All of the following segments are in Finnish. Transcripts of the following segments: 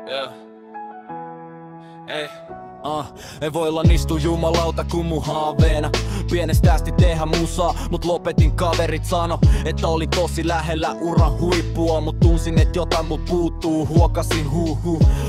Yeah. Ei. En voi olla nistu jumalauta kun mun haaveena pienestä asti tehdä musaa, mut lopetin, kaverit sano, että olin tosi lähellä uran huippua. Mut tunsin, et jotain mut puuttuu, huokasin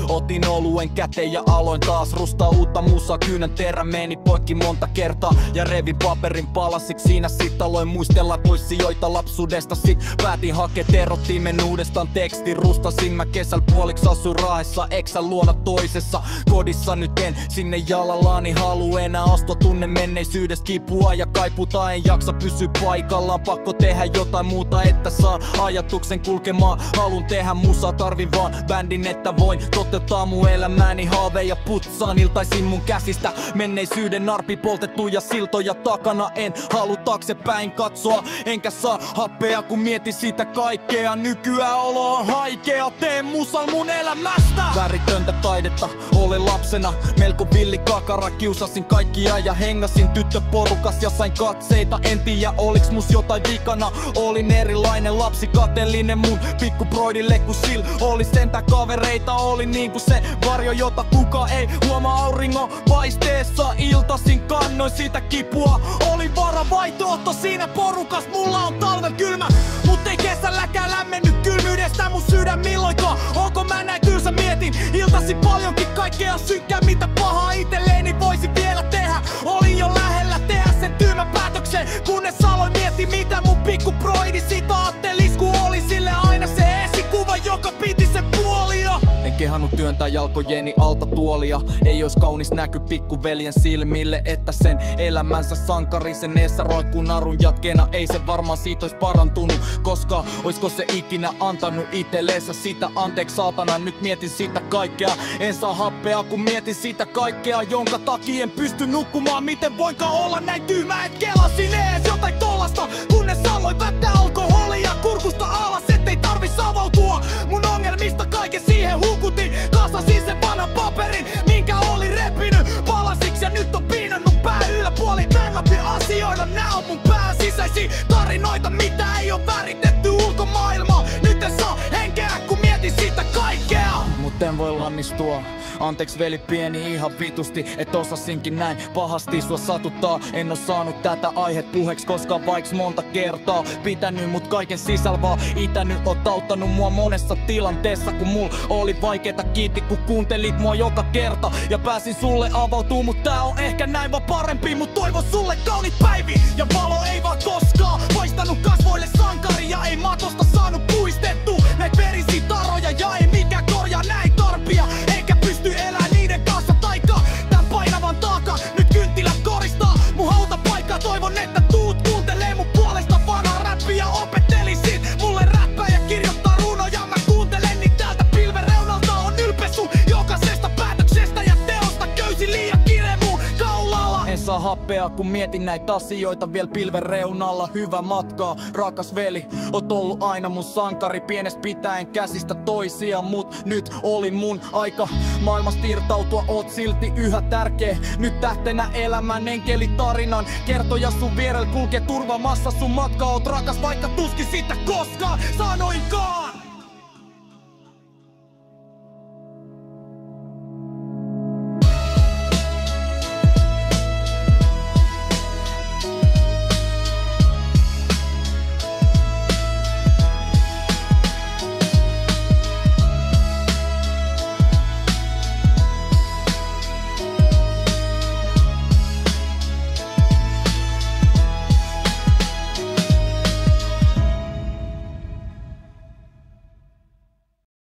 Otin oluen käteen ja aloin taas rustaa uutta musaa. Kyynän terä meni poikki monta kertaa ja revin paperin palasiksi. Siinä sit aloin muistella toisioita lapsuudesta. Sit päätin hakea terrottimen uudestaan tekstin. Rustasin mä kesällä puoliksi, asuin Raahessa eksän luona toisessa kodissa. Nyt en sinne jalallani halu enää astua, tunne menneisyydestä kipua ja kaiputa. En jaksa pysyä paikallaan, pakko tehdä jotain muuta, että saan ajatuksen kulkemaan. Halun tehdä musaa, tarvin vaan bändin, että voin toteuttaa mun elämääni. Haaveja putsaan iltaisin mun käsistä, menneisyyden arpi poltettu ja siltoja takana. En halu taaksepäin katsoa, enkä saa happea kun mietin sitä kaikkea. Nykyään olo on haikea, teen musan mun elämästä. Väritöntä taidetta, olen lapsena melko villi kakara, kiusasin kaikkia ja hengasin tyttöporukas ja sain katseita. En tiedä oliks mus jotain vikana, olin erilainen lapsi, kateellinen mun pikkuproidille, kun sil oli sentä kavereita. Olin niinku se varjo, jota kuka ei huomaa auringon paisteessa. Iltasin kannoin sitä kipua, oli varavaihtoehto siinä porukas. Mulla on talven kylmä, mut ei kesälläkään lämmennyt kylmyydestä mun sydän milloinkaan. Onko mä näin tylsä, mietin iltasin paljonkin kaikkea synkkää, mitä pahaa itselleeni voisin vielä tehdä. Olin jo lähellä tehdä sen tyymän päätöksen, kunnes aloin miettiä mitä mun pikkuproidi siitä ajattelis, kun oli sille aina se esikuva, joka piti sen puolia. En kehannut työntää jalkojeni alta tuolia, ei ois kaunis näky pikkuveljen silmille, että sen elämänsä sankari sen eessä roikkuu narun jatkeena. Ei se varmaan siitä ois parantunut, koska oisko se ikinä antanut itselleensä sitä anteeksi. Saatana, nyt mietin sitä kaikkea, en saa happea kun mietin sitä kaikkea, jonka takia en pysty nukkumaan. Miten voinkaan olla näin tyhmä, et kelasin ees jotain tollasta, kunnes aloin vättää alkoholia kurkusta alas, ettei tarvis avautua mun ongelmista. Kaiken siihen hukutin, kasasin sen vanhan paperin, minkä oli repinyt palasiksi, ja nyt on piinannut pää yläpuoli. Mä en läpi asioida, nää on mun pään sisäisiä tarinoita, mitä ei oo väritetty ulkomaailmaa. Nyt en saa henkeä kun mietin sitä kaikkea, mut en voi lannistua. Anteeksi veli pieni ihan vitusti, et osasinkin näin pahasti sua satuttaa. En oo saanut tätä aihet puheeksi koskaan, vaiks monta kertaa pitänyt mut kaiken sisällä vaan itänyt. Oot auttanut mua monessa tilanteessa, kun mul oli vaikeeta. Kiitti kun kuuntelit mua joka kerta ja pääsin sulle avautuu. Mut tää on ehkä näin vaan parempi, mut toivon sulle kaunit päivi. Ja valo ei vaan koskaan paistanut kasvoille sankari, ja ei matosta saanut puistettu näit verisiä taroja, ja ei mikään korjaa näin tarpia, eikä pysty elää niiden kanssa taika. Tän painavan taaka nyt kynttilät koristaa mun hautapaikkaa. Toivon että tuut kuuntelee mun puolesta vanhaa räppiä, opettelisit mulle räppää ja kirjoittaa runoja. Mä kuuntelen niin täältä pilven reunalta on ylpesu jokaisesta päätöksestä ja teosta. Köysi liian kireä mun kaulalla. En saa happea kun mietin näitä asioita vielä pilven reunalla. Hyvä matkaa rakas veli, oot ollut aina mun sankari pienestä pitäen käsistä toisia. Mut nyt oli mun aika maailmasta irtautua, oot silti yhä tärkeä. Nyt tähtenä elämän enkeli tarinan kertoja sun vierellä kulkee turvamassa sun matkaa. Oot rakas vaikka tuskin sitä koskaan sanoinkaan.